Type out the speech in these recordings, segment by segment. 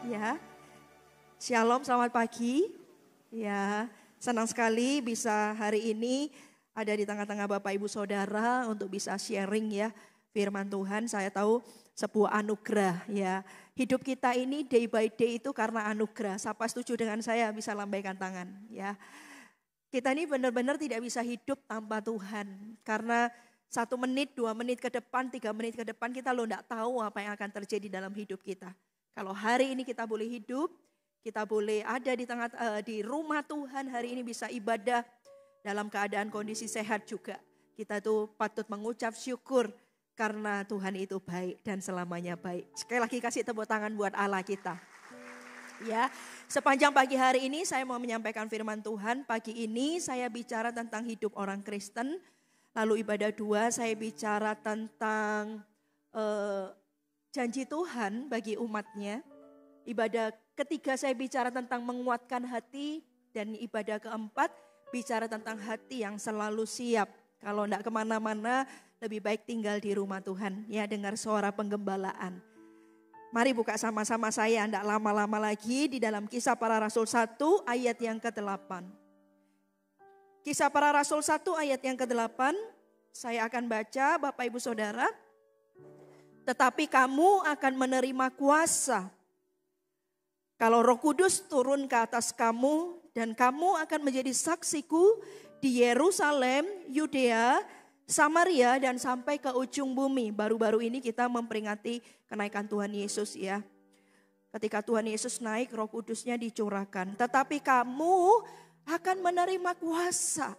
Ya, Shalom, selamat pagi. Ya, senang sekali bisa hari ini ada di tengah-tengah Bapak Ibu Saudara untuk bisa sharing ya firman Tuhan. Saya tahu sebuah anugerah ya. Hidup kita ini day by day itu karena anugerah. Siapa setuju dengan saya bisa lambaikan tangan ya. Kita ini benar-benar tidak bisa hidup tanpa Tuhan. Karena 1 menit, 2 menit ke depan, 3 menit ke depan kita tidak tahu apa yang akan terjadi dalam hidup kita. Kalau hari ini kita boleh hidup, kita boleh ada di rumah Tuhan, hari ini bisa ibadah dalam keadaan kondisi sehat juga. Kita tuh patut mengucap syukur karena Tuhan itu baik dan selamanya baik. Sekali lagi kasih tepuk tangan buat Allah kita. Ya, sepanjang pagi hari ini saya mau menyampaikan firman Tuhan. Pagi ini saya bicara tentang hidup orang Kristen. Lalu ibadah 2 saya bicara tentang janji Tuhan bagi umatnya. Ibadah ketiga saya bicara tentang menguatkan hati. Dan ibadah keempat bicara tentang hati yang selalu siap. Kalau tidak kemana-mana lebih baik tinggal di rumah Tuhan. Ya, dengar suara penggembalaan. Mari buka sama-sama saya, tidak lama-lama lagi di dalam Kisah Para Rasul 1 ayat yang ke-8. Kisah Para Rasul 1 ayat yang ke-8. Saya akan baca Bapak Ibu Saudara. Tetapi kamu akan menerima kuasa kalau Roh Kudus turun ke atas kamu, dan kamu akan menjadi saksiku di Yerusalem, Yudea, Samaria, dan sampai ke ujung bumi. Baru-baru ini kita memperingati kenaikan Tuhan Yesus ya. Ketika Tuhan Yesus naik, Roh Kudusnya dicurahkan. Tetapi kamu akan menerima kuasa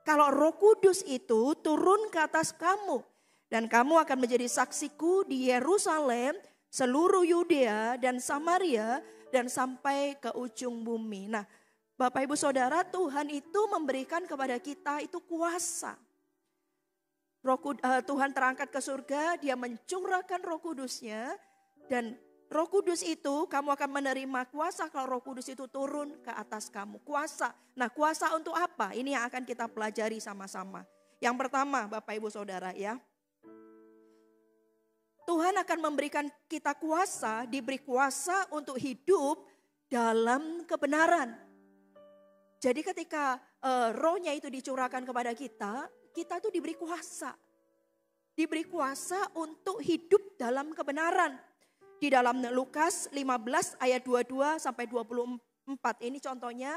kalau Roh Kudus itu turun ke atas kamu. Dan kamu akan menjadi saksiku di Yerusalem, seluruh Yudea dan Samaria, dan sampai ke ujung bumi. Nah, Bapak Ibu Saudara, Tuhan itu memberikan kepada kita itu kuasa. Tuhan terangkat ke surga, dia mencurahkan Roh Kudusnya. Dan Roh Kudus itu kamu akan menerima kuasa kalau Roh Kudus itu turun ke atas kamu. Kuasa. Nah, kuasa untuk apa? Ini yang akan kita pelajari sama-sama. Yang pertama, Bapak Ibu Saudara ya. Tuhan akan memberikan kita kuasa, diberi kuasa untuk hidup dalam kebenaran. Jadi ketika rohnya itu dicurahkan kepada kita, kita itu diberi kuasa. Diberi kuasa untuk hidup dalam kebenaran. Di dalam Lukas 15 ayat 22 sampai 24. Ini contohnya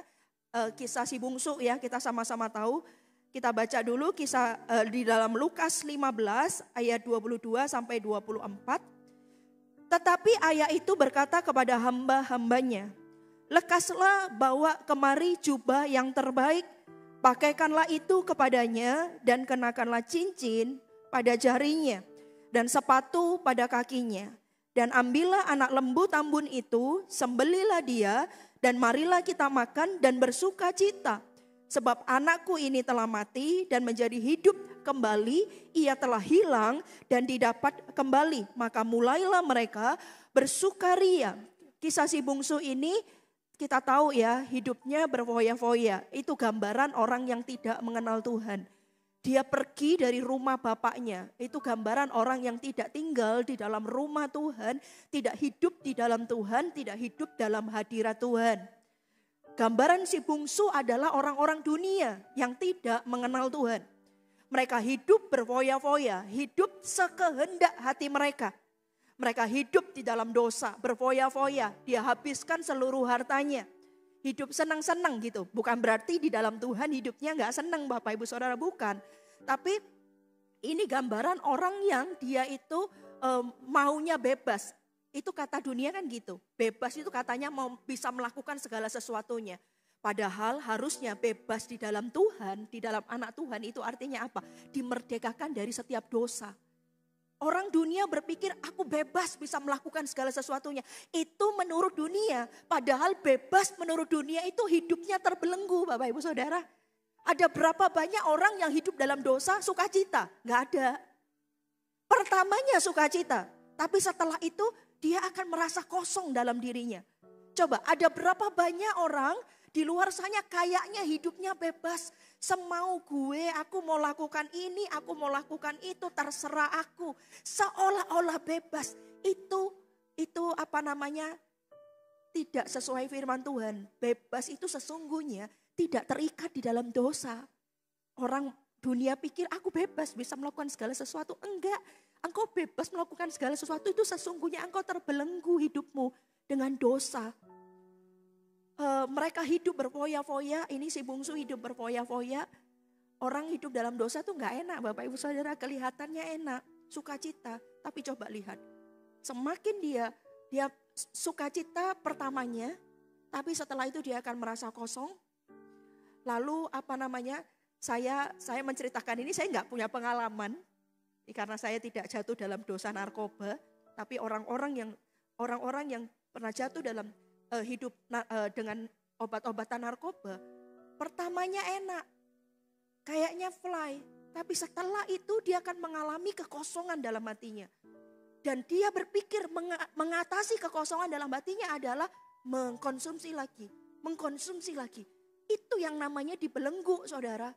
kisah si bungsu ya, kita sama-sama tahu. Kita baca dulu kisah di dalam Lukas 15 ayat 22 sampai 24. Tetapi ayah itu berkata kepada hamba-hambanya, lekaslah bawa kemari jubah yang terbaik, pakaikanlah itu kepadanya dan kenakanlah cincin pada jarinya dan sepatu pada kakinya. Dan ambillah anak lembu tambun itu, sembelilah dia dan marilah kita makan dan bersuka cita. Sebab anakku ini telah mati dan menjadi hidup kembali, ia telah hilang dan didapat kembali. Maka mulailah mereka bersukaria. Kisah si bungsu ini kita tahu ya, hidupnya berfoya-foya. Itu gambaran orang yang tidak mengenal Tuhan. Dia pergi dari rumah bapaknya. Itu gambaran orang yang tidak tinggal di dalam rumah Tuhan, tidak hidup di dalam Tuhan, tidak hidup dalam hadirat Tuhan. Gambaran si bungsu adalah orang-orang dunia yang tidak mengenal Tuhan. Mereka hidup berfoya-foya, hidup sekehendak hati mereka. Mereka hidup di dalam dosa, berfoya-foya, dia habiskan seluruh hartanya. Hidup senang-senang gitu, bukan berarti di dalam Tuhan hidupnya gak senang Bapak Ibu Saudara, bukan. Tapi ini gambaran orang yang dia itu maunya bebas. Itu kata dunia kan gitu. Bebas itu katanya mau bisa melakukan segala sesuatunya. Padahal harusnya bebas di dalam Tuhan, di dalam anak Tuhan itu artinya apa? Dimerdekakan dari setiap dosa. Orang dunia berpikir aku bebas bisa melakukan segala sesuatunya. Itu menurut dunia. Padahal bebas menurut dunia itu hidupnya terbelenggu Bapak Ibu Saudara. Ada berapa banyak orang yang hidup dalam dosa sukacita? Gak ada. Pertamanya sukacita. Tapi setelah itu dia akan merasa kosong dalam dirinya. Coba ada berapa banyak orang di luar sana kayaknya hidupnya bebas. Semau gue, aku mau lakukan ini, aku mau lakukan itu, terserah aku. Seolah-olah bebas. Itu apa namanya? tidak sesuai firman Tuhan. Bebas itu sesungguhnya tidak terikat di dalam dosa. Orang dunia pikir aku bebas bisa melakukan segala sesuatu. Enggak, engkau bebas melakukan segala sesuatu itu sesungguhnya engkau terbelenggu hidupmu dengan dosa. Mereka hidup berfoya-foya, ini si bungsu hidup berfoya-foya. Orang hidup dalam dosa tuh gak enak Bapak Ibu Saudara, kelihatannya enak, sukacita. Tapi coba lihat, semakin dia sukacita pertamanya, tapi setelah itu dia akan merasa kosong. Lalu saya menceritakan ini, saya nggak punya pengalaman karena saya tidak jatuh dalam dosa narkoba, tapi orang-orang yang pernah jatuh dalam hidup dengan obat-obatan narkoba, pertamanya enak, kayaknya fly, tapi setelah itu dia akan mengalami kekosongan dalam hatinya. Dan dia berpikir mengatasi kekosongan dalam hatinya adalah mengkonsumsi lagi. Itu yang namanya dibelenggu, saudara.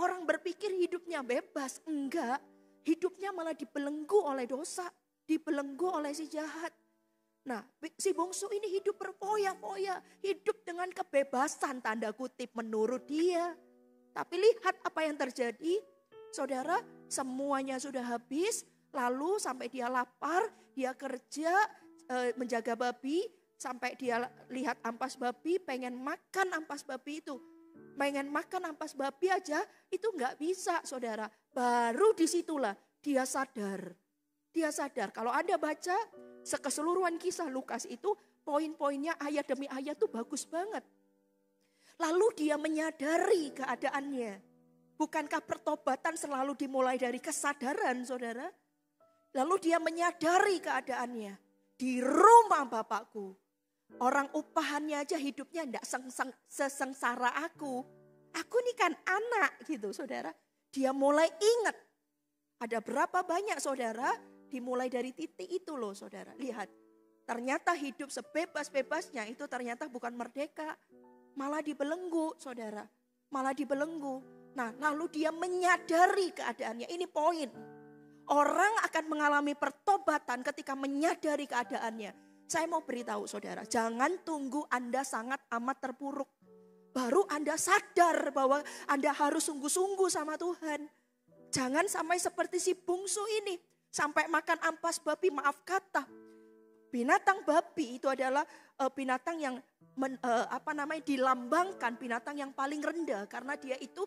Orang berpikir hidupnya bebas, enggak. Hidupnya malah dibelenggu oleh dosa, dibelenggu oleh si jahat. Nah, si bungsu ini hidup berfoya-foya, hidup dengan kebebasan tanda kutip menurut dia. Tapi lihat apa yang terjadi, saudara, semuanya sudah habis. Lalu sampai dia lapar, dia kerja menjaga babi, sampai dia lihat ampas babi, pengen makan ampas babi itu. Pengen makan ampas babi aja, itu nggak bisa saudara. Baru disitulah dia sadar. Dia sadar, kalau Anda baca keseluruhan kisah Lukas itu, poin-poinnya ayat demi ayat tuh bagus banget. Lalu dia menyadari keadaannya. Bukankah pertobatan selalu dimulai dari kesadaran saudara? Lalu dia menyadari keadaannya. Di rumah Bapakku, orang upahannya aja hidupnya enggak sesengsara aku. Aku ini kan anak gitu saudara. Dia mulai ingat. Ada berapa banyak saudara dimulai dari titik itu loh saudara. Lihat, ternyata hidup sebebas-bebasnya itu ternyata bukan merdeka. Malah dibelenggu saudara. Malah dibelenggu. Nah lalu dia menyadari keadaannya. Ini poin. Orang akan mengalami pertobatan ketika menyadari keadaannya. Saya mau beritahu saudara, jangan tunggu Anda sangat amat terpuruk. Baru Anda sadar bahwa Anda harus sungguh-sungguh sama Tuhan. Jangan sampai seperti si bungsu ini. Sampai makan ampas babi, maaf kata. Binatang babi itu adalah binatang yang dilambangkan binatang yang paling rendah. Karena dia itu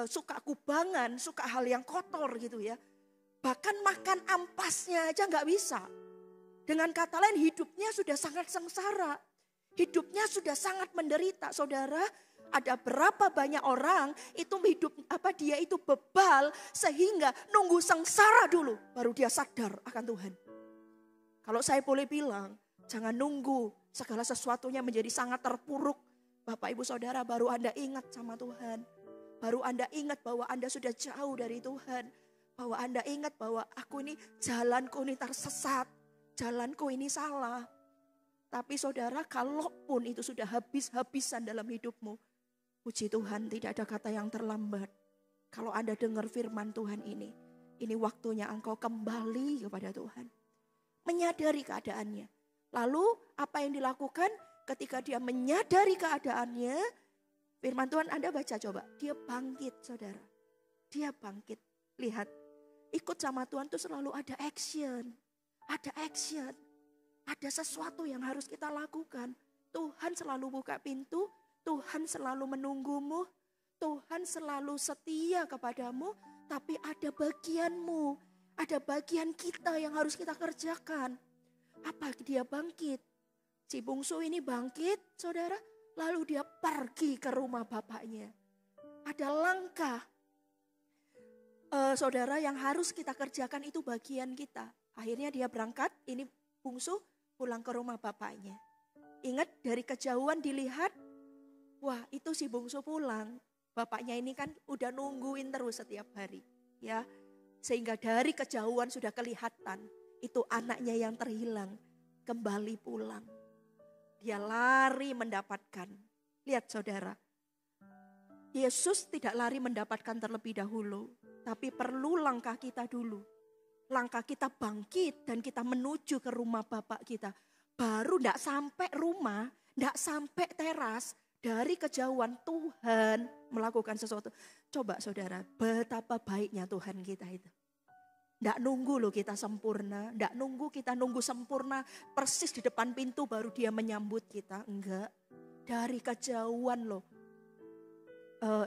suka kubangan, suka hal yang kotor gitu ya. Bahkan makan ampasnya aja nggak bisa. Dengan kata lain hidupnya sudah sangat sengsara. Hidupnya sudah sangat menderita. Saudara, ada berapa banyak orang itu dia itu bebal sehingga nunggu sengsara dulu baru dia sadar akan Tuhan. Kalau saya boleh bilang, jangan nunggu segala sesuatunya menjadi sangat terpuruk. Bapak Ibu Saudara, baru Anda ingat sama Tuhan. Baru Anda ingat bahwa Anda sudah jauh dari Tuhan. Bahwa Anda ingat bahwa jalanku ini tersesat, jalanku ini salah. Tapi saudara, kalaupun itu sudah habis-habisan dalam hidupmu, puji Tuhan tidak ada kata yang terlambat. Kalau Anda dengar firman Tuhan ini waktunya engkau kembali kepada Tuhan. Menyadari keadaannya. Lalu apa yang dilakukan ketika dia menyadari keadaannya, firman Tuhan Anda baca coba, dia bangkit saudara. Dia bangkit, lihat. Ikut sama Tuhan itu selalu ada action. Ada action. Ada sesuatu yang harus kita lakukan. Tuhan selalu buka pintu. Tuhan selalu menunggumu. Tuhan selalu setia kepadamu. Tapi ada bagianmu. Ada bagian kita yang harus kita kerjakan. Apa dia bangkit? Si bungsu ini bangkit saudara. Lalu dia pergi ke rumah bapaknya. Ada langkah. Saudara, yang harus kita kerjakan itu bagian kita. Akhirnya dia berangkat, ini bungsu pulang ke rumah bapaknya. Ingat dari kejauhan dilihat, wah itu si bungsu pulang. Bapaknya ini kan udah nungguin terus setiap hari. Ya, sehingga dari kejauhan sudah kelihatan, itu anaknya yang terhilang kembali pulang. Dia lari mendapatkan. Lihat saudara, Yesus tidak lari mendapatkan terlebih dahulu. Tapi perlu langkah kita dulu. Langkah kita bangkit dan kita menuju ke rumah Bapak kita. baru ndak sampai rumah, ndak sampai teras, dari kejauhan Tuhan melakukan sesuatu. Coba saudara, betapa baiknya Tuhan kita itu. Ndak nunggu loh kita sempurna, ndak nunggu kita nunggu sempurna persis di depan pintu baru dia menyambut kita. Enggak, dari kejauhan loh.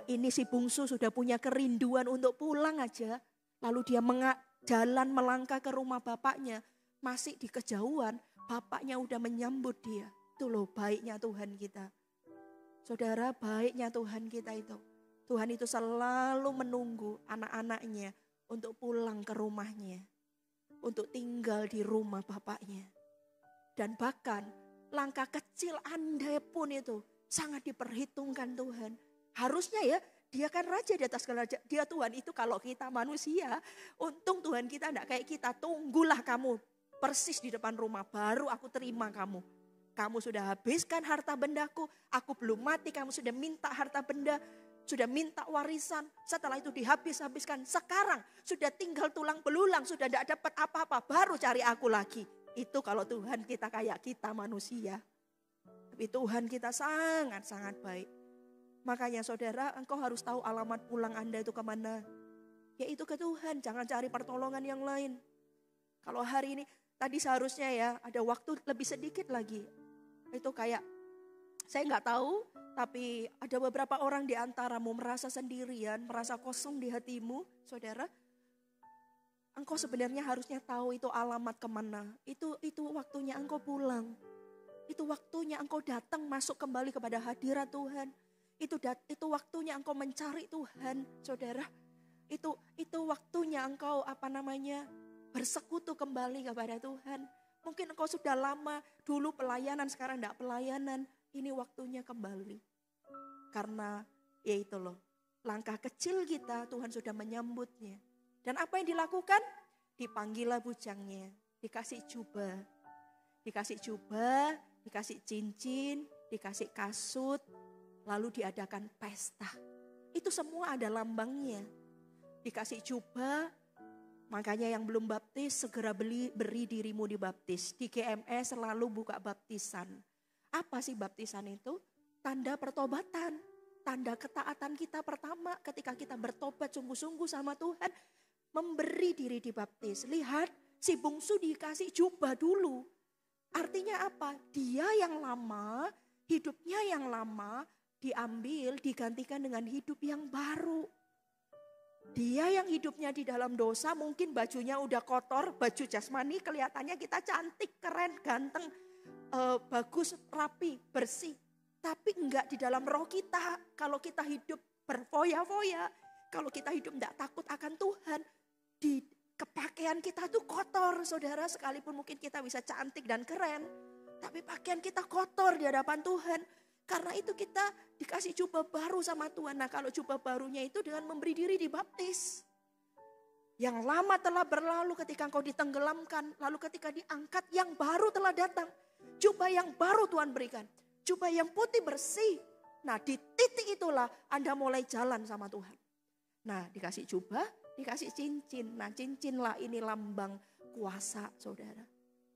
Ini si bungsu sudah punya kerinduan untuk pulang aja. Lalu dia jalan melangkah ke rumah bapaknya. Masih di kejauhan, bapaknya udah menyambut dia. Itu loh baiknya Tuhan kita. Saudara, baiknya Tuhan kita itu. Tuhan itu selalu menunggu anak-anaknya untuk pulang ke rumahnya. Untuk tinggal di rumah bapaknya. Dan bahkan langkah kecil andai pun itu sangat diperhitungkan Tuhan. Harusnya ya, dia kan raja di atas kerajaan. Dia Tuhan itu kalau kita manusia. Untung Tuhan kita enggak kayak kita. Tunggulah kamu persis di depan rumah baru aku terima kamu. Kamu sudah habiskan harta bendaku. Aku belum mati, kamu sudah minta harta benda. Sudah minta warisan, setelah itu dihabis-habiskan. Sekarang sudah tinggal tulang belulang, sudah tidak dapat apa-apa, baru cari aku lagi. Itu kalau Tuhan kita kayak kita manusia. Tapi Tuhan kita sangat-sangat baik. Makanya saudara, engkau harus tahu alamat pulang Anda itu kemana. Yaitu ke Tuhan, jangan cari pertolongan yang lain. Kalau hari ini, tadi seharusnya ya ada waktu lebih sedikit lagi. Itu kayak, saya nggak tahu. Tapi ada beberapa orang di antaramu merasa sendirian, merasa kosong di hatimu, saudara. Engkau sebenarnya harusnya tahu itu alamat kemana. Itu waktunya engkau pulang. Itu waktunya engkau datang masuk kembali kepada hadirat Tuhan. Itu waktunya engkau mencari Tuhan, saudara. Itu waktunya engkau bersekutu kembali kepada Tuhan. Mungkin engkau sudah lama dulu pelayanan, sekarang tidak pelayanan. Ini waktunya kembali. Karena ya itu loh, langkah kecil kita Tuhan sudah menyambutnya. Dan apa yang dilakukan? Dipanggillah bujangnya, dikasih jubah. Dikasih jubah, dikasih cincin, dikasih kasut, lalu diadakan pesta. Itu semua ada lambangnya. Dikasih jubah, makanya yang belum baptis segera beri dirimu dibaptis. Di GMS selalu buka baptisan. Apa sih baptisan itu? Tanda pertobatan. Tanda ketaatan kita pertama ketika kita bertobat sungguh-sungguh sama Tuhan. Memberi diri dibaptis. Lihat, si bungsu dikasih jubah dulu. Artinya apa? Dia yang lama, hidupnya yang lama diambil, digantikan dengan hidup yang baru. Dia yang hidupnya di dalam dosa, mungkin bajunya udah kotor, baju jasmani kelihatannya kita cantik, keren, ganteng. Bagus, rapi, bersih. Tapi enggak di dalam roh kita. Kalau kita hidup berfoya-foya, kalau kita hidup enggak takut akan Tuhan, di kepakaian kita tuh kotor, saudara. Sekalipun mungkin kita bisa cantik dan keren, tapi pakaian kita kotor di hadapan Tuhan. Karena itu kita dikasih jubah baru sama Tuhan. Nah, kalau jubah barunya itu dengan memberi diri dibaptis. Yang lama telah berlalu ketika engkau ditenggelamkan, lalu ketika diangkat yang baru telah datang. Jubah yang baru Tuhan berikan. Jubah yang putih bersih. Nah, di titik itulah Anda mulai jalan sama Tuhan. Nah, dikasih jubah, dikasih cincin. Nah, cincinlah ini lambang kuasa, saudara.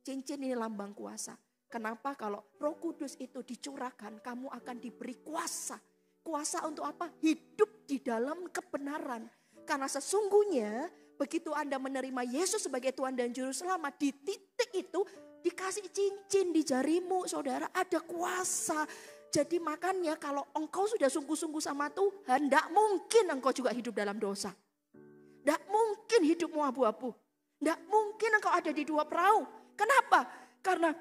Cincin ini lambang kuasa. Kenapa? Kalau Roh Kudus itu dicurahkan, kamu akan diberi kuasa. Kuasa untuk apa? Hidup di dalam kebenaran. Karena sesungguhnya begitu Anda menerima Yesus sebagai Tuhan dan Juru Selamat, di titik itu dikasih cincin di jarimu, saudara, ada kuasa. Jadi makanya kalau engkau sudah sungguh-sungguh sama Tuhan, tidak mungkin engkau juga hidup dalam dosa. Tidak mungkin hidupmu abu-abu. Tidak mungkin engkau ada di dua perahu. Kenapa? Karena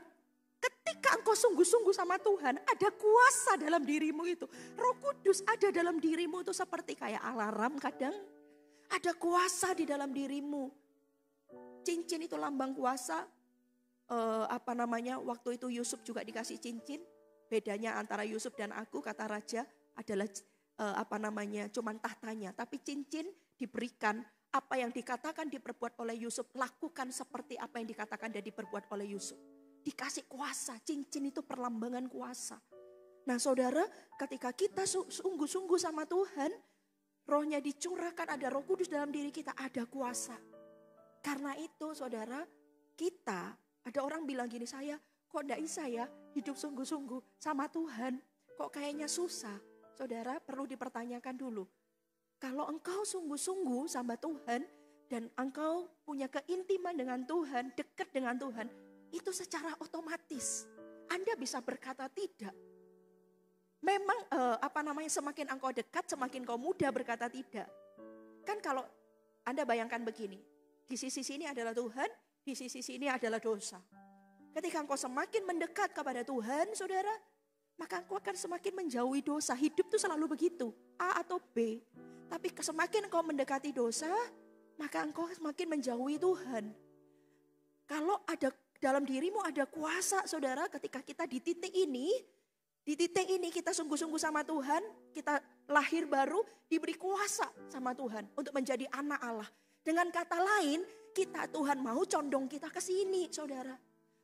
ketika engkau sungguh-sungguh sama Tuhan, ada kuasa dalam dirimu itu. Roh Kudus ada dalam dirimu itu seperti kayak alarm kadang. Ada kuasa di dalam dirimu. Cincin itu lambang kuasa. Waktu itu Yusuf juga dikasih cincin. Bedanya antara Yusuf dan aku, kata raja, adalah cuman tahtanya. Tapi cincin diberikan, apa yang dikatakan diperbuat oleh Yusuf, lakukan seperti apa yang dikatakan dan diperbuat oleh Yusuf. Dikasih kuasa, cincin itu perlambangan kuasa. Nah, saudara, ketika kita sungguh-sungguh sama Tuhan, rohnya dicurahkan, ada Roh Kudus dalam diri kita, ada kuasa. Karena itu, saudara, kita, ada orang bilang gini, saya kok enggak bisa ya hidup sungguh-sungguh sama Tuhan? Kok kayaknya susah? Saudara perlu dipertanyakan dulu. Kalau engkau sungguh-sungguh sama Tuhan dan engkau punya keintiman dengan Tuhan, dekat dengan Tuhan, itu secara otomatis Anda bisa berkata tidak. Memang semakin engkau dekat, semakin kau mudah berkata tidak. Kan kalau Anda bayangkan begini, di sisi sini adalah Tuhan, di sisi sini adalah dosa. Ketika engkau semakin mendekat kepada Tuhan, saudara, maka engkau akan semakin menjauhi dosa. Hidup itu selalu begitu, A atau B. Tapi semakin engkau mendekati dosa, maka engkau semakin menjauhi Tuhan. Kalau ada dalam dirimu ada kuasa, saudara, ketika kita di titik ini kita sungguh-sungguh sama Tuhan, kita lahir baru, diberi kuasa sama Tuhan untuk menjadi anak Allah. Dengan kata lain, Tuhan mau condong kita ke sini, saudara.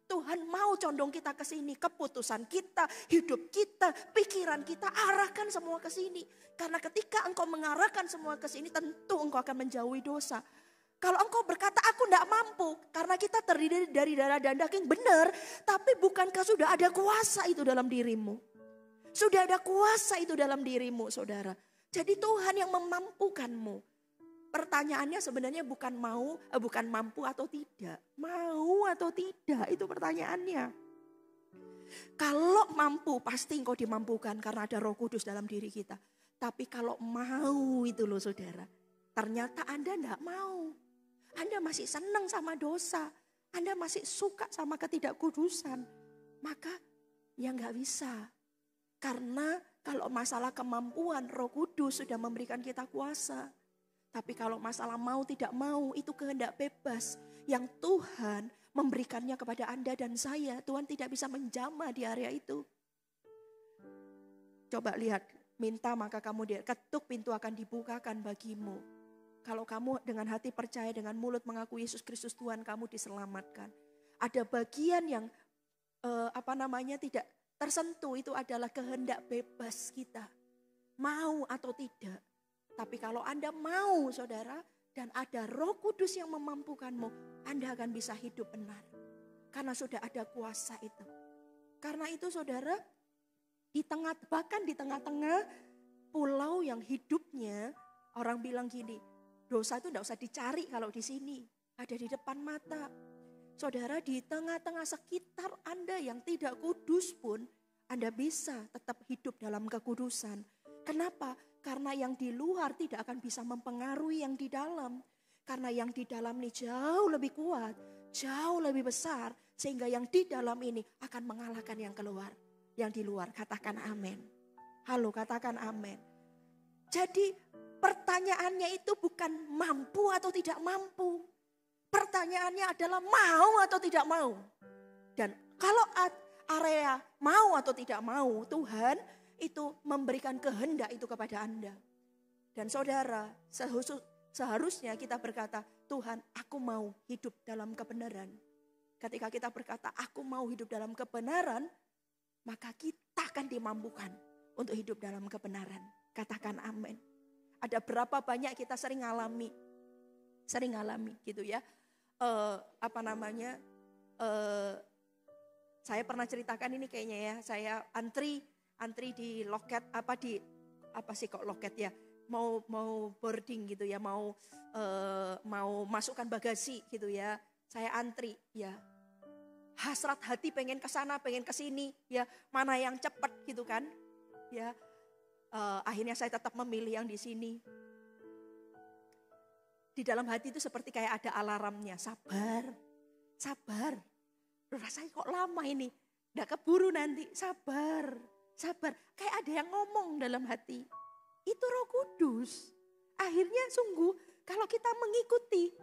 Tuhan mau condong kita ke sini, keputusan kita, hidup kita, pikiran kita, arahkan semua ke sini. Karena ketika engkau mengarahkan semua ke sini, tentu engkau akan menjauhi dosa. Kalau engkau berkata, aku tidak mampu, karena kita terdiri dari darah dan daging, benar. Tapi bukankah sudah ada kuasa itu dalam dirimu? Sudah ada kuasa itu dalam dirimu, saudara. Jadi Tuhan yang memampukanmu. Pertanyaannya sebenarnya bukan mampu atau tidak. Mau atau tidak, itu pertanyaannya. Kalau mampu, pasti engkau dimampukan karena ada Roh Kudus dalam diri kita. Tapi kalau mau itu loh saudara, ternyata Anda enggak mau. Anda masih senang sama dosa. Anda masih suka sama ketidakkudusan. Maka ya enggak bisa. Karena kalau masalah kemampuan, Roh Kudus sudah memberikan kita kuasa. Tapi kalau masalah mau tidak mau, itu kehendak bebas yang Tuhan memberikannya kepada Anda dan saya. Tuhan tidak bisa menjamah di area itu. Coba lihat, minta maka kamu ketuk, pintu akan dibukakan bagimu. Kalau kamu dengan hati percaya, dengan mulut mengaku Yesus Kristus Tuhan, kamu diselamatkan. Ada bagian yang tidak tersentuh, itu adalah kehendak bebas kita. Mau atau tidak. Tapi kalau Anda mau, saudara, dan ada Roh Kudus yang memampukanmu, Anda akan bisa hidup benar. Karena sudah ada kuasa itu. Karena itu, saudara, bahkan di tengah-tengah pulau yang hidupnya, orang bilang gini, dosa itu tidak usah dicari kalau di sini, ada di depan mata. Saudara, di tengah-tengah sekitar Anda yang tidak kudus pun, Anda bisa tetap hidup dalam kekudusan. Kenapa? Karena yang di luar tidak akan bisa mempengaruhi yang di dalam. Karena yang di dalam ini jauh lebih kuat, jauh lebih besar. Sehingga yang di dalam ini akan mengalahkan yang keluar. Yang di luar, katakan amin. Halo, katakan amin. Jadi pertanyaannya itu bukan mampu atau tidak mampu. Pertanyaannya adalah mau atau tidak mau. Dan kalau area mau atau tidak mau, Tuhan itu memberikan kehendak itu kepada Anda. Dan saudara, seharusnya kita berkata, Tuhan, aku mau hidup dalam kebenaran. Ketika kita berkata, aku mau hidup dalam kebenaran, maka kita akan dimampukan untuk hidup dalam kebenaran. Katakan amin. Ada berapa banyak kita sering ngalami gitu ya. Saya pernah ceritakan ini kayaknya ya, saya antri di loket loket ya, mau boarding gitu ya, mau masukkan bagasi gitu ya, saya antri ya, hasrat hati pengen ke sana, pengen ke sini ya, mana yang cepat gitu kan ya, akhirnya saya tetap memilih yang di sini. Di dalam hati itu seperti kayak ada alarmnya, sabar, rasanya kok lama ini, nggak keburu nanti, sabar. Kayak ada yang ngomong dalam hati. Itu Roh Kudus. Akhirnya sungguh kalau kita mengikuti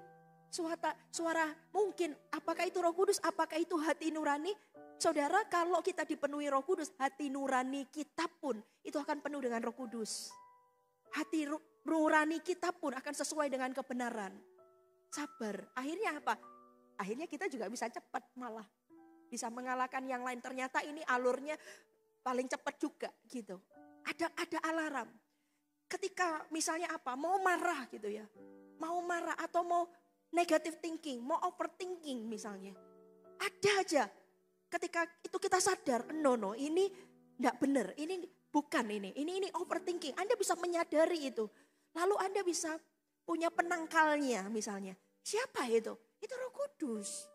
suara mungkin apakah itu Roh Kudus, apakah itu hati nurani. Saudara, kalau kita dipenuhi Roh Kudus, hati nurani kita pun itu akan penuh dengan Roh Kudus. Hati nurani kita pun akan sesuai dengan kebenaran. Sabar. Akhirnya apa? Akhirnya kita juga bisa cepat malah. Bisa mengalahkan yang lain. Ternyata ini alurnya paling cepat juga gitu. Ada alarm. Ketika misalnya apa, mau marah gitu ya. Mau marah atau mau negative thinking, mau overthinking misalnya. Ada aja ketika itu kita sadar, no, ini enggak benar, ini bukan ini overthinking. Anda bisa menyadari itu. Lalu Anda bisa punya penangkalnya misalnya. Siapa itu? Itu Roh Kudus.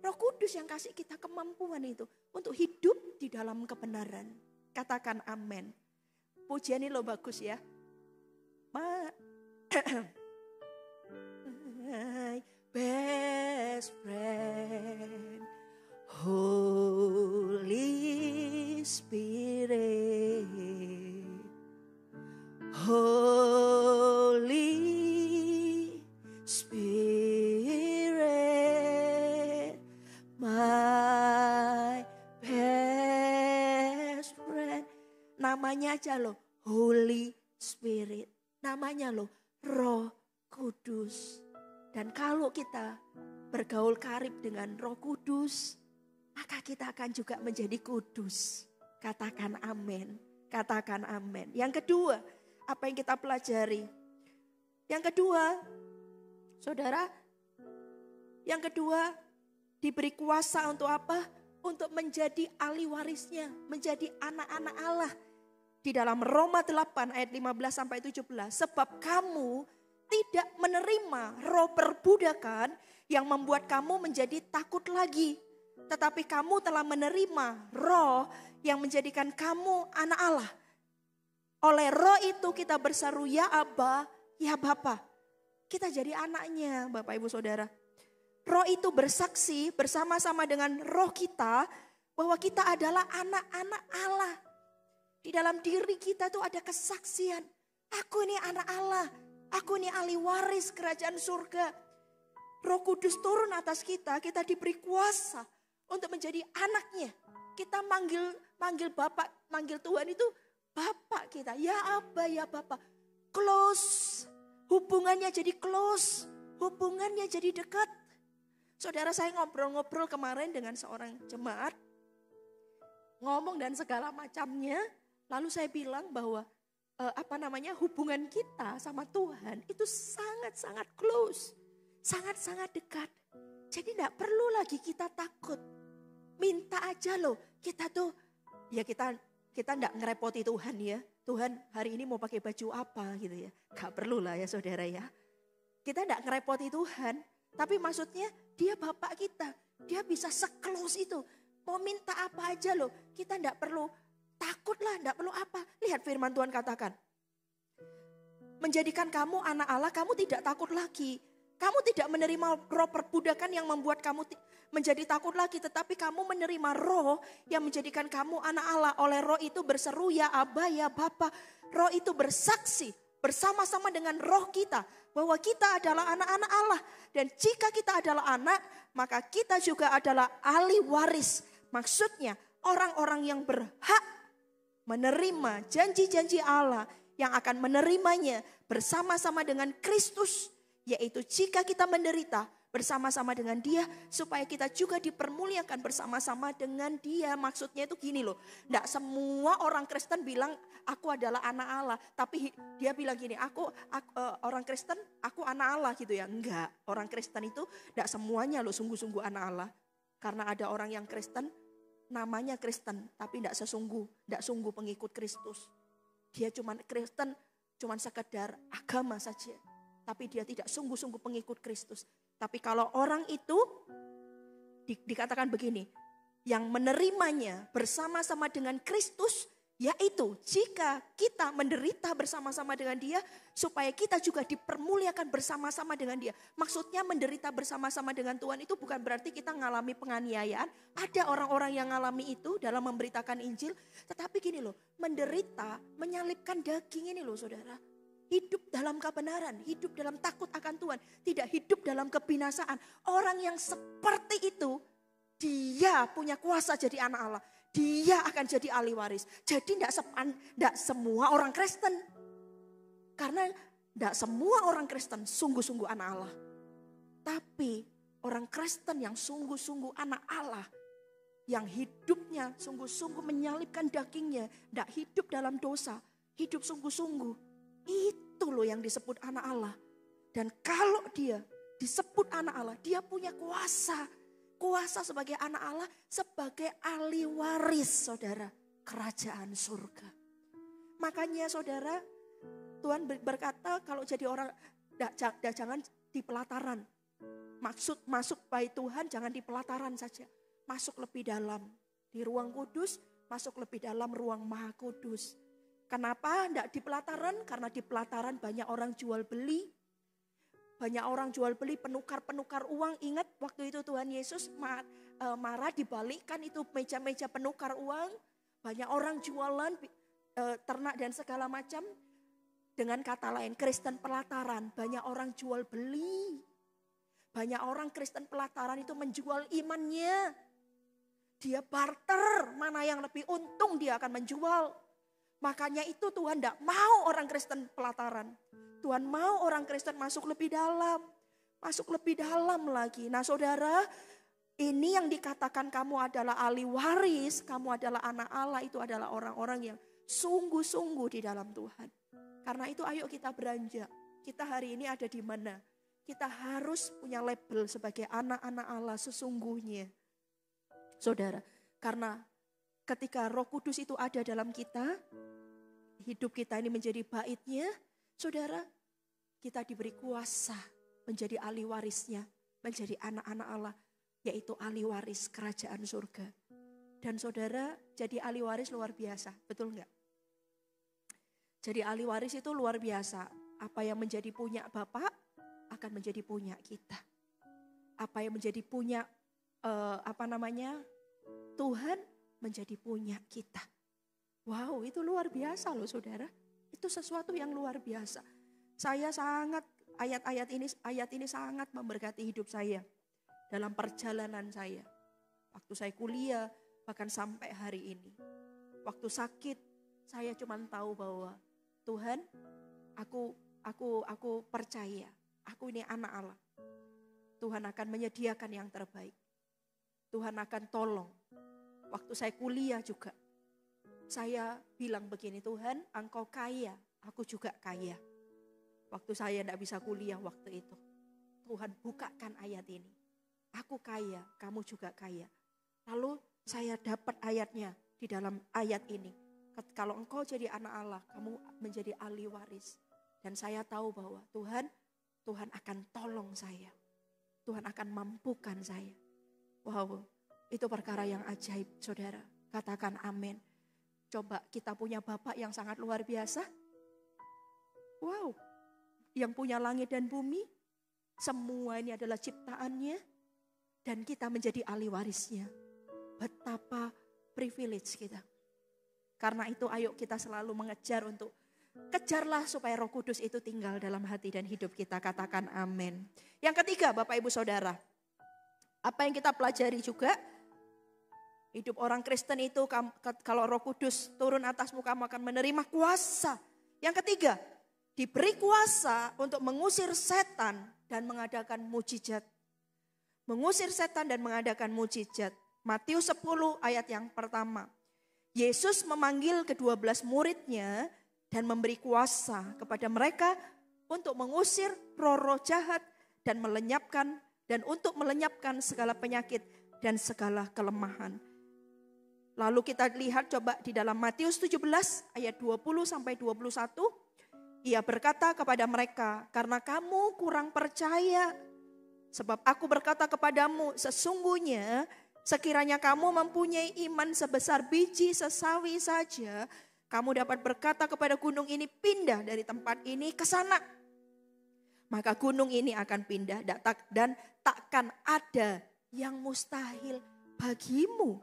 Roh Kudus yang kasih kita kemampuan itu untuk hidup di dalam kebenaran. Katakan amin. Pujian ini lo bagus ya. My best friend, Holy Spirit, Holy Spirit, my best friend. Namanya aja loh, Holy Spirit. Namanya loh, Roh Kudus. Dan kalau kita bergaul karib dengan Roh Kudus, maka kita akan juga menjadi kudus. Katakan amin. Katakan amin. Yang kedua, apa yang kita pelajari? Yang kedua, saudara, yang kedua diberi kuasa untuk apa? Untuk menjadi ahli warisnya, menjadi anak-anak Allah. Di dalam Roma 8 ayat 15 sampai 17, sebab kamu tidak menerima roh perbudakan yang membuat kamu menjadi takut lagi. Tetapi kamu telah menerima roh yang menjadikan kamu anak Allah. Oleh roh itu kita berseru ya Aba, ya Bapa. Kita jadi anaknya Bapak Ibu Saudara. Roh itu bersaksi bersama-sama dengan roh kita bahwa kita adalah anak-anak Allah. Di dalam diri kita tuh ada kesaksian. Aku ini anak Allah. Aku ini ahli waris kerajaan surga. Roh Kudus turun atas kita. Kita diberi kuasa untuk menjadi anaknya. Kita manggil Bapak, manggil Tuhan itu Bapak kita. Ya Aba, ya Bapak. Close. Hubungannya jadi close. Hubungannya jadi dekat. Saudara, saya ngobrol-ngobrol kemarin dengan seorang jemaat. Ngomong dan segala macamnya. Lalu saya bilang bahwa hubungan kita sama Tuhan itu sangat-sangat close. Sangat-sangat dekat. Jadi tidak perlu lagi kita takut. Minta aja loh. Kita tuh, ya kita tidak ngerepoti Tuhan ya. Tuhan hari ini mau pakai baju apa gitu ya. Gak perlu lah ya saudara ya. Kita tidak ngerepoti Tuhan. Tapi maksudnya dia Bapak kita. Dia bisa se-close itu. Mau minta apa aja loh. Kita tidak perlu takutlah, tidak perlu apa. Lihat firman Tuhan katakan. Menjadikan kamu anak Allah, kamu tidak takut lagi. Kamu tidak menerima roh perbudakan yang membuat kamu menjadi takut lagi. Tetapi kamu menerima roh yang menjadikan kamu anak Allah. Oleh roh itu berseru ya Aba, ya Bapa. Roh itu bersaksi bersama-sama dengan roh kita. Bahwa kita adalah anak-anak Allah. Dan jika kita adalah anak, maka kita juga adalah ahli waris. Maksudnya orang-orang yang berhak menerima janji-janji Allah yang akan menerimanya bersama-sama dengan Kristus. Yaitu jika kita menderita bersama-sama dengan dia supaya kita juga dipermuliakan bersama-sama dengan dia. Maksudnya itu gini loh. Tidak semua orang Kristen bilang aku adalah anak Allah. Tapi dia bilang gini, aku orang Kristen aku anak Allah gitu ya. Enggak, orang Kristen itu tidak semuanya loh sungguh-sungguh anak Allah. Karena ada orang yang Kristen namanya Kristen tapi tidak sungguh pengikut Kristus. Dia cuma Kristen, cuma sekedar agama saja. Tapi dia tidak sungguh-sungguh pengikut Kristus. Tapi kalau orang itu dikatakan begini, yang menerimanya bersama-sama dengan Kristus, yaitu jika kita menderita bersama-sama dengan dia, supaya kita juga dipermuliakan bersama-sama dengan dia. Maksudnya menderita bersama-sama dengan Tuhan itu bukan berarti kita mengalami penganiayaan. Ada orang-orang yang mengalami itu dalam memberitakan Injil. Tetapi gini loh, menderita, menyalipkan daging ini loh saudara. Hidup dalam kebenaran, hidup dalam takut akan Tuhan. Tidak hidup dalam kebinasaan. Orang yang seperti itu, dia punya kuasa jadi anak Allah. Dia akan jadi ahli waris. Jadi tidak semua orang Kristen. Karena tidak semua orang Kristen sungguh-sungguh anak Allah. Tapi orang Kristen yang sungguh-sungguh anak Allah. Yang hidupnya sungguh-sungguh menyalipkan dagingnya. Tidak hidup dalam dosa. Hidup sungguh-sungguh. Itu loh yang disebut anak Allah. Dan kalau dia disebut anak Allah, dia punya kuasa. kuasa sebagai anak Allah, sebagai ahli waris saudara kerajaan surga. Makanya saudara, Tuhan berkata kalau jadi orang, jangan di pelataran. Maksud masuk bait Tuhan jangan di pelataran saja. Masuk lebih dalam. Di ruang kudus, masuk lebih dalam ruang maha kudus. Kenapa tidak di pelataran? Karena di pelataran banyak orang jual beli. Banyak orang jual beli, penukar-penukar uang. Ingat waktu itu Tuhan Yesus marah, dibalikkan itu meja-meja penukar uang. Banyak orang jualan ternak dan segala macam. Dengan kata lain, Kristen pelataran, banyak orang jual beli. Banyak orang Kristen pelataran itu menjual imannya. Dia barter, mana yang lebih untung dia akan menjual. Makanya itu Tuhan tidak mau orang Kristen pelataran. Tuhan mau orang Kristen masuk lebih dalam. Masuk lebih dalam lagi. Nah saudara, ini yang dikatakan kamu adalah ahli waris, kamu adalah anak Allah, itu adalah orang-orang yang sungguh-sungguh di dalam Tuhan. Karena itu ayo kita beranjak. Kita hari ini ada di mana? Kita harus punya label sebagai anak-anak Allah sesungguhnya. Saudara, karena ketika Roh Kudus itu ada dalam kita, hidup kita ini menjadi baitnya, saudara, kita diberi kuasa menjadi ahli warisnya, menjadi anak-anak Allah, yaitu ahli waris kerajaan surga. Dan saudara, jadi ahli waris luar biasa, betul enggak? Jadi ahli waris itu luar biasa. Apa yang menjadi punya Bapak akan menjadi punya kita. Apa yang menjadi punya Tuhan menjadi punya kita. Wow, itu luar biasa loh saudara. Itu sesuatu yang luar biasa. Saya sangat ayat ini sangat memberkati hidup saya dalam perjalanan saya. Waktu saya kuliah bahkan sampai hari ini. Waktu sakit saya cuma tahu bahwa Tuhan, aku percaya, aku ini anak Allah. Tuhan akan menyediakan yang terbaik. Tuhan akan tolong. Waktu saya kuliah juga, saya bilang begini, Tuhan engkau kaya, aku juga kaya. Waktu saya tidak bisa kuliah waktu itu, Tuhan bukakan ayat ini. Aku kaya, kamu juga kaya. Lalu saya dapat ayatnya di dalam ayat ini. Kalau engkau jadi anak Allah, kamu menjadi ahli waris. Dan saya tahu bahwa Tuhan akan tolong saya. Tuhan akan mampukan saya. Wow, itu perkara yang ajaib saudara. Katakan amin. Coba kita punya Bapak yang sangat luar biasa. Wow, yang punya langit dan bumi. Semua ini adalah ciptaannya. Dan kita menjadi ahli warisnya. Betapa privilege kita. Karena itu ayo kita selalu mengejar untuk kejarlah supaya Roh Kudus itu tinggal dalam hati dan hidup kita. Katakan amin. Yang ketiga Bapak Ibu Saudara. Apa yang kita pelajari juga. Hidup orang Kristen itu kalau Roh Kudus turun atasmu kamu akan menerima kuasa. Yang ketiga. Diberi kuasa untuk mengusir setan dan mengadakan mujizat. Mengusir setan dan mengadakan mujizat. Matius 10 ayat yang pertama. Yesus memanggil ke-12 muridnya dan memberi kuasa kepada mereka untuk mengusir roh-roh jahat dan untuk melenyapkan segala penyakit dan segala kelemahan. Lalu kita lihat coba di dalam Matius 17 ayat 20 sampai 21. Ia berkata kepada mereka, karena kamu kurang percaya. Sebab aku berkata kepadamu, sesungguhnya sekiranya kamu mempunyai iman sebesar biji sesawi saja, kamu dapat berkata kepada gunung ini, pindah dari tempat ini ke sana. Maka gunung ini akan pindah dan takkan ada yang mustahil bagimu.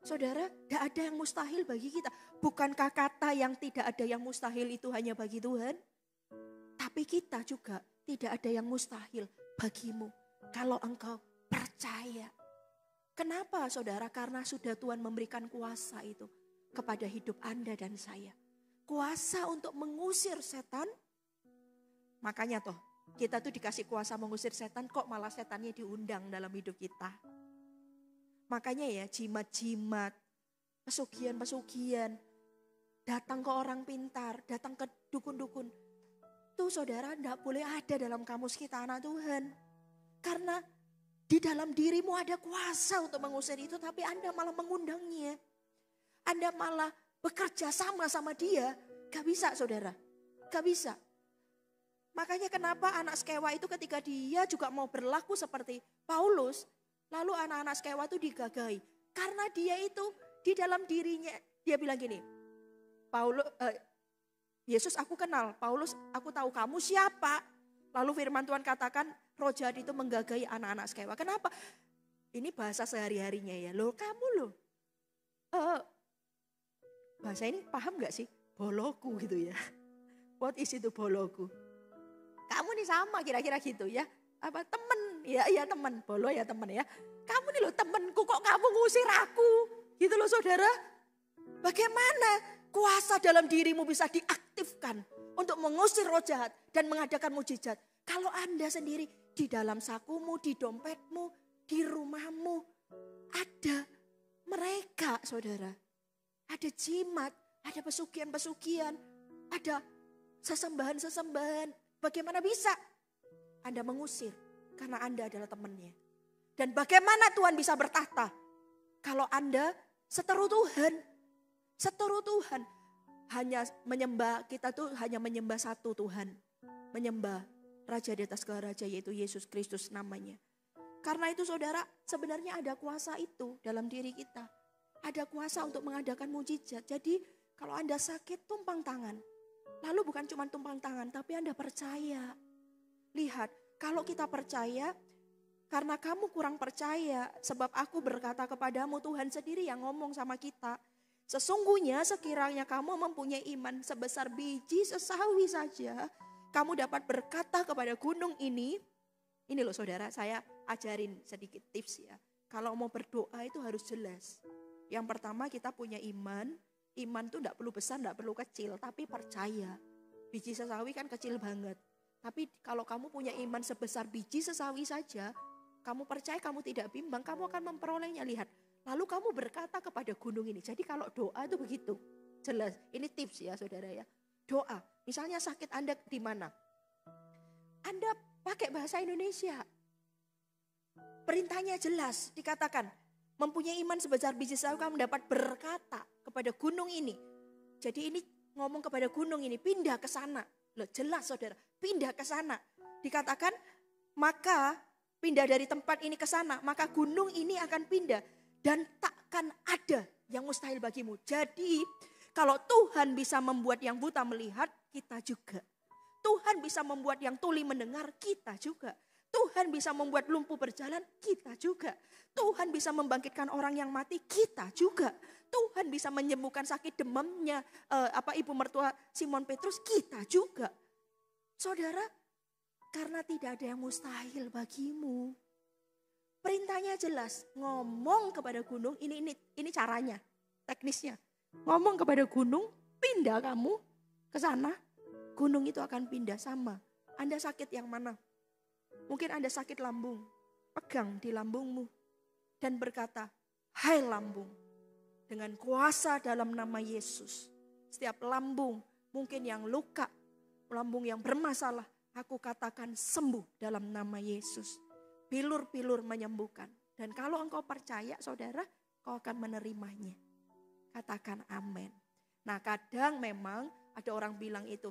Saudara, tidak ada yang mustahil bagi kita. Bukankah kata yang tidak ada yang mustahil itu hanya bagi Tuhan? Tapi kita juga tidak ada yang mustahil bagimu. Kalau engkau percaya. Kenapa saudara? Karena sudah Tuhan memberikan kuasa itu kepada hidup Anda dan saya. Kuasa untuk mengusir setan. Makanya toh kita tuh dikasih kuasa mengusir setan, kok malah setannya diundang dalam hidup kita. Makanya ya jimat-jimat, pesugihan-pesugihan, datang ke orang pintar, datang ke dukun-dukun. Tuh saudara, tidak boleh ada dalam kamus kita anak Tuhan. Karena Di dalam dirimu ada kuasa untuk mengusir itu, tapi Anda malah mengundangnya. Anda malah bekerja sama dia. Gak bisa saudara, gak bisa. Makanya kenapa anak Skewa itu ketika dia juga mau berlaku seperti Paulus, lalu anak-anak Skewa itu digagahi. Karena dia itu di dalam dirinya, dia bilang gini, Yesus aku kenal, Paulus aku tahu kamu siapa. Lalu firman Tuhan katakan roh jahat itu menggagahi anak-anak Skewa. Kenapa? Ini bahasa sehari-harinya ya. Loh kamu loh. Bahasa ini paham gak sih? Boloku gitu ya. What is itu boloku? Kamu nih sama kira-kira gitu ya. Apa temen? Ya temen. Bolo ya temen ya. Kamu nih loh temenku, kok kamu ngusir aku? Gitu loh saudara. Bagaimana kuasa dalam dirimu bisa diaktifkan untuk mengusir roh jahat dan mengadakan mujizat? Kalau Anda sendiri di dalam sakumu, di dompetmu, di rumahmu ada mereka saudara. Ada jimat, ada pesugihan-pesugihan, ada sesembahan-sesembahan. Bagaimana bisa Anda mengusir? Karena Anda adalah temannya. Dan bagaimana Tuhan bisa bertahta? Kalau Anda seteru Tuhan. Seteru Tuhan. Hanya menyembah, kita tuh hanya menyembah satu Tuhan. Menyembah Raja di atas segala raja, yaitu Yesus Kristus namanya. Karena itu saudara, sebenarnya ada kuasa itu dalam diri kita. Ada kuasa untuk mengadakan mujizat. Jadi kalau Anda sakit, tumpang tangan. Lalu bukan cuma tumpang tangan, tapi Anda percaya. Lihat, kalau kita percaya, karena kamu kurang percaya, sebab aku berkata kepadamu, Tuhan sendiri yang ngomong sama kita. Sesungguhnya sekiranya kamu mempunyai iman sebesar biji sesawi saja, kamu dapat berkata kepada gunung ini loh saudara, saya ajarin sedikit tips ya. Kalau mau berdoa itu harus jelas. Yang pertama kita punya iman. Iman tuh enggak perlu besar, enggak perlu kecil, tapi percaya. Biji sesawi kan kecil banget. Tapi kalau kamu punya iman sebesar biji sesawi saja, kamu percaya, kamu tidak bimbang, kamu akan memperolehnya. Lihat, lalu kamu berkata kepada gunung ini. Jadi kalau doa itu begitu, jelas. Ini tips ya saudara ya. Doa, misalnya sakit Anda di mana? Anda pakai bahasa Indonesia. Perintahnya jelas, dikatakan. Mempunyai iman sebesar biji sesawi, kamu dapat berkata kepada gunung ini. Jadi ini ngomong kepada gunung ini, pindah ke sana. Loh, jelas saudara, pindah ke sana. Dikatakan, maka pindah dari tempat ini ke sana, maka gunung ini akan pindah. Dan takkan ada yang mustahil bagimu. Jadi kalau Tuhan bisa membuat yang buta melihat, kita juga. Tuhan bisa membuat yang tuli mendengar, kita juga. Tuhan bisa membuat lumpuh berjalan, kita juga. Tuhan bisa membangkitkan orang yang mati, kita juga. Tuhan bisa menyembuhkan sakit demamnya ibu mertua Simon Petrus, kita juga. Saudara, karena tidak ada yang mustahil bagimu. Perintahnya jelas, ngomong kepada gunung, ini caranya, teknisnya. Ngomong kepada gunung, pindah kamu ke sana, gunung itu akan pindah sama. Anda sakit yang mana? Mungkin Anda sakit lambung, pegang di lambungmu dan berkata, hai lambung, dengan kuasa dalam nama Yesus, setiap lambung mungkin yang luka, lambung yang bermasalah, aku katakan sembuh dalam nama Yesus. Pilur-pilur menyembuhkan. Dan kalau engkau percaya saudara, kau akan menerimanya. Katakan amin. Nah kadang memang ada orang bilang itu,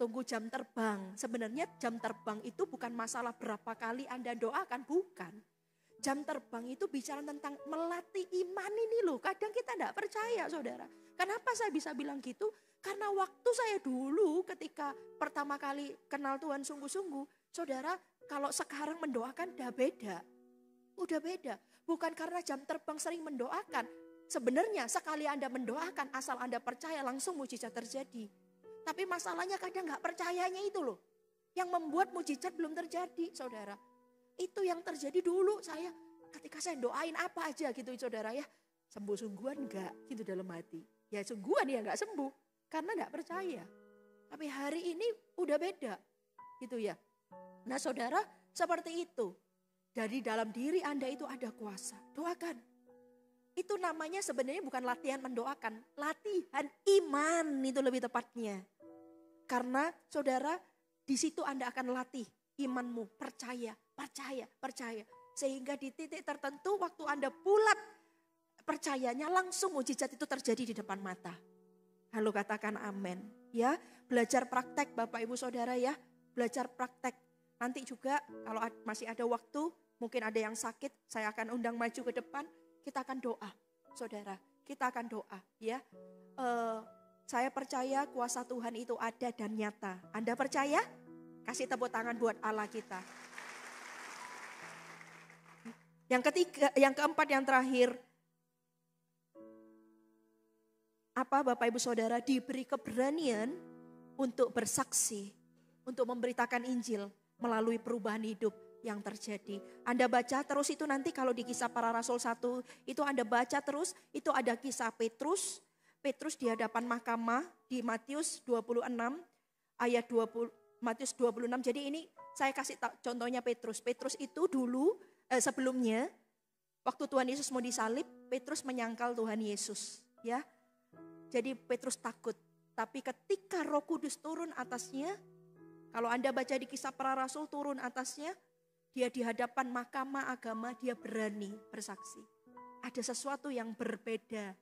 tunggu jam terbang. Sebenarnya jam terbang itu bukan masalah berapa kali Anda doakan, bukan. Jam terbang itu bicara tentang melatih iman ini loh. Kadang kita tidak percaya saudara. Kenapa saya bisa bilang gitu? Karena waktu saya dulu ketika pertama kali kenal Tuhan sungguh-sungguh, saudara, kalau sekarang mendoakan udah beda. Udah beda. Bukan karena jam terbang sering mendoakan. Sebenarnya sekali Anda mendoakan, asal Anda percaya langsung mujizat terjadi. Tapi masalahnya kadang gak percayanya itu loh. Yang membuat mujizat belum terjadi saudara. Itu yang terjadi dulu saya. Ketika saya doain apa aja gitu saudara ya. Sembuh sungguhan enggak gitu dalam hati. Ya sungguhan ya gak sembuh. Karena gak percaya. Tapi hari ini udah beda gitu ya. Nah saudara seperti itu. Dari dalam diri Anda itu ada kuasa. Doakan. Itu namanya sebenarnya bukan latihan mendoakan. Latihan iman itu lebih tepatnya. Karena saudara di situ Anda akan latih imanmu, percaya, percaya, percaya. Sehingga di titik tertentu waktu Anda bulat percayanya, langsung mujizat itu terjadi di depan mata. Halo, katakan amin. Ya, belajar praktek Bapak Ibu Saudara ya, belajar praktek. Nanti juga kalau masih ada waktu, mungkin ada yang sakit, saya akan undang maju ke depan, kita akan doa. Saudara, kita akan doa ya. Saya percaya kuasa Tuhan itu ada dan nyata. Anda percaya? Kasih tepuk tangan buat Allah kita. Yang ketiga, yang keempat, yang terakhir. Apa Bapak Ibu Saudara? Diberi keberanian untuk bersaksi, untuk memberitakan Injil melalui perubahan hidup yang terjadi. Anda baca terus itu nanti kalau di Kisah Para Rasul 1 itu Anda baca terus, itu ada kisah Petrus. Petrus di hadapan mahkamah di Matius 26 ayat 20, Matius 26. Jadi ini saya kasih contohnya Petrus. Petrus itu dulu sebelumnya waktu Tuhan Yesus mau disalib, Petrus menyangkal Tuhan Yesus, ya. Jadi Petrus takut. Tapi ketika Roh Kudus turun atasnya, kalau Anda baca di Kisah Para Rasul turun atasnya, dia di hadapan mahkamah agama, dia berani bersaksi. Ada sesuatu yang berbeda.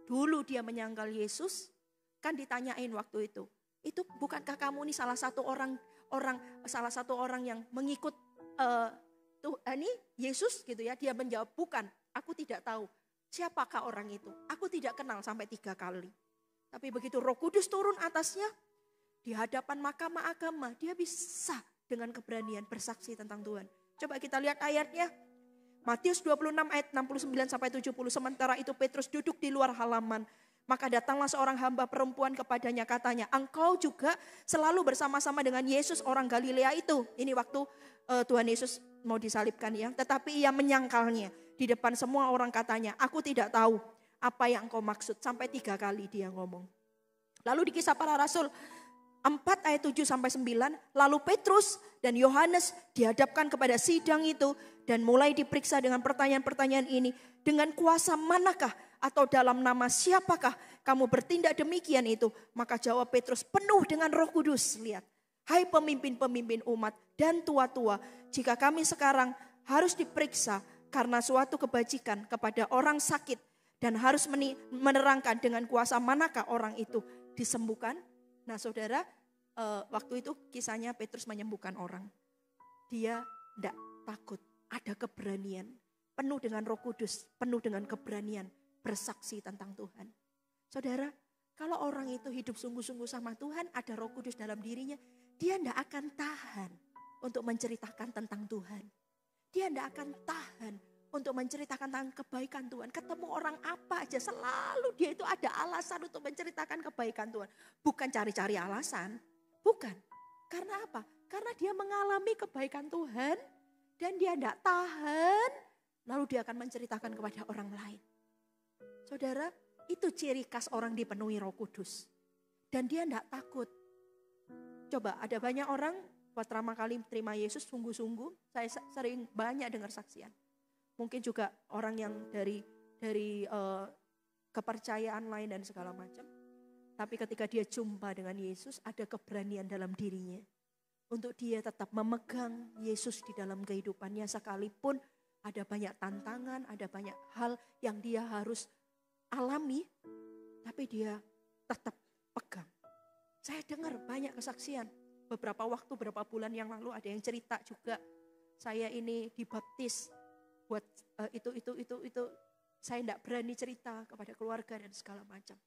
Dulu dia menyangkal Yesus, kan ditanyain waktu itu. Itu bukankah kamu ini salah satu orang yang mengikut ini Yesus gitu ya? Dia menjawab, bukan, aku tidak tahu. Siapakah orang itu? Aku tidak kenal sampai 3 kali. Tapi begitu Roh Kudus turun atasnya, di hadapan mahkamah agama, dia bisa dengan keberanian bersaksi tentang Tuhan. Coba kita lihat ayatnya. Matius 26 ayat 69 sampai 70. Sementara itu Petrus duduk di luar halaman. Maka datanglah seorang hamba perempuan kepadanya, katanya, engkau juga selalu bersama-sama dengan Yesus orang Galilea itu. Ini waktu Tuhan Yesus mau disalibkan ya. Tetapi ia menyangkalnya. Di depan semua orang katanya, aku tidak tahu apa yang engkau maksud. Sampai 3 kali dia ngomong. Lalu di Kisah Para Rasul 4 ayat 7 sampai 9. Lalu Petrus dan Yohanes dihadapkan kepada sidang itu. Dan mulai diperiksa dengan pertanyaan-pertanyaan ini. Dengan kuasa manakah atau dalam nama siapakah kamu bertindak demikian itu? Maka jawab Petrus penuh dengan Roh Kudus. Lihat. Hai pemimpin-pemimpin umat dan tua-tua. Jika kami sekarang harus diperiksa karena suatu kebajikan kepada orang sakit. Dan harus menerangkan dengan kuasa manakah orang itu disembuhkan. Nah saudara, waktu itu kisahnya Petrus menyembuhkan orang. Dia tidak takut, ada keberanian. Penuh dengan Roh Kudus, penuh dengan keberanian bersaksi tentang Tuhan. Saudara, kalau orang itu hidup sungguh-sungguh sama Tuhan, ada Roh Kudus dalam dirinya, dia tidak akan tahan untuk menceritakan tentang Tuhan. Dia tidak akan tahan untuk menceritakan tentang kebaikan Tuhan. Ketemu orang apa aja, selalu dia itu ada alasan untuk menceritakan kebaikan Tuhan. Bukan cari-cari alasan, bukan. Karena apa? Karena dia mengalami kebaikan Tuhan dan dia tidak tahan, lalu dia akan menceritakan kepada orang lain. Saudara, itu ciri khas orang dipenuhi Roh Kudus. Dan dia tidak takut. Coba ada banyak orang pertama kali terima Yesus sungguh-sungguh, saya sering banyak dengar saksian. Mungkin juga orang yang dari kepercayaan lain dan segala macam. Tapi ketika dia jumpa dengan Yesus, ada keberanian dalam dirinya. Untuk dia tetap memegang Yesus di dalam kehidupannya. Sekalipun ada banyak tantangan, ada banyak hal yang dia harus alami. Tapi dia tetap pegang. Saya dengar banyak kesaksian. Beberapa waktu, beberapa bulan yang lalu ada yang cerita juga. Saya ini dibaptis. Buat itu saya tidak berani cerita kepada keluarga dan segala macam.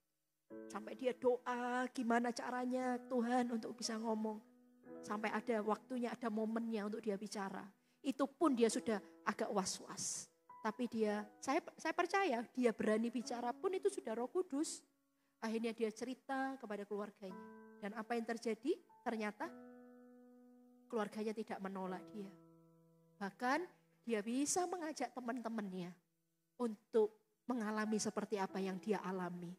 Sampai dia doa gimana caranya Tuhan untuk bisa ngomong. Sampai ada waktunya, ada momennya untuk dia bicara. Itu pun dia sudah agak was-was. Tapi saya percaya dia berani bicara pun itu sudah Roh Kudus. Akhirnya dia cerita kepada keluarganya. Dan apa yang terjadi? Ternyata keluarganya tidak menolak dia. Bahkan dia bisa mengajak teman-temannya untuk mengalami seperti apa yang dia alami.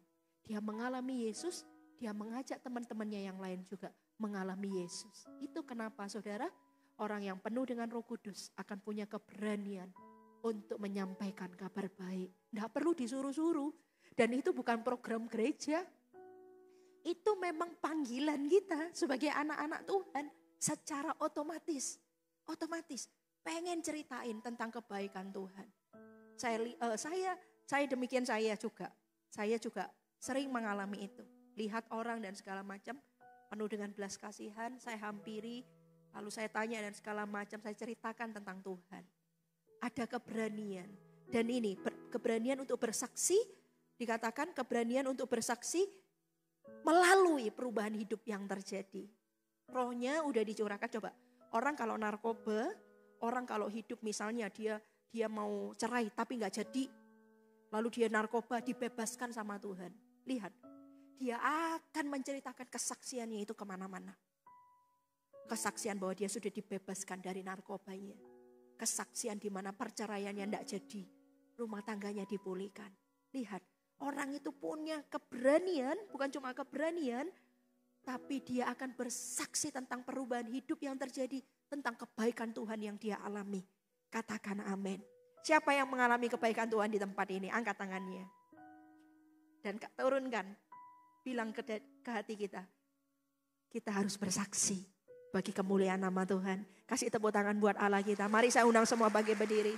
Dia mengalami Yesus, dia mengajak teman-temannya yang lain juga mengalami Yesus. Itu kenapa saudara, orang yang penuh dengan Roh Kudus akan punya keberanian untuk menyampaikan kabar baik. Tidak perlu disuruh-suruh. Dan itu bukan program gereja. Itu memang panggilan kita sebagai anak-anak Tuhan secara otomatis. otomatis pengen ceritain tentang kebaikan Tuhan. Saya demikian saya juga sering mengalami itu. Lihat orang dan segala macam penuh dengan belas kasihan, saya hampiri, lalu saya tanya dan segala macam, saya ceritakan tentang Tuhan. Ada keberanian, dan ini keberanian untuk bersaksi, dikatakan keberanian untuk bersaksi melalui perubahan hidup yang terjadi. Rohnya udah dicurahkan. Coba orang kalau narkoba, orang kalau hidup misalnya dia mau cerai tapi gak jadi, lalu dia narkoba, dibebaskan sama Tuhan. Lihat, dia akan menceritakan kesaksiannya itu kemana-mana. Kesaksian bahwa dia sudah dibebaskan dari narkobanya. Kesaksian di mana perceraiannya tidak jadi, rumah tangganya dipulihkan. Lihat, orang itu punya keberanian, bukan cuma keberanian, tapi dia akan bersaksi tentang perubahan hidup yang terjadi, tentang kebaikan Tuhan yang dia alami. Katakan amin. Siapa yang mengalami kebaikan Tuhan di tempat ini? Angkat tangannya. Dan turunkan, bilang ke hati kita, kita harus bersaksi bagi kemuliaan nama Tuhan. Kasih tepuk tangan buat Allah kita. Mari saya undang semua bagi berdiri.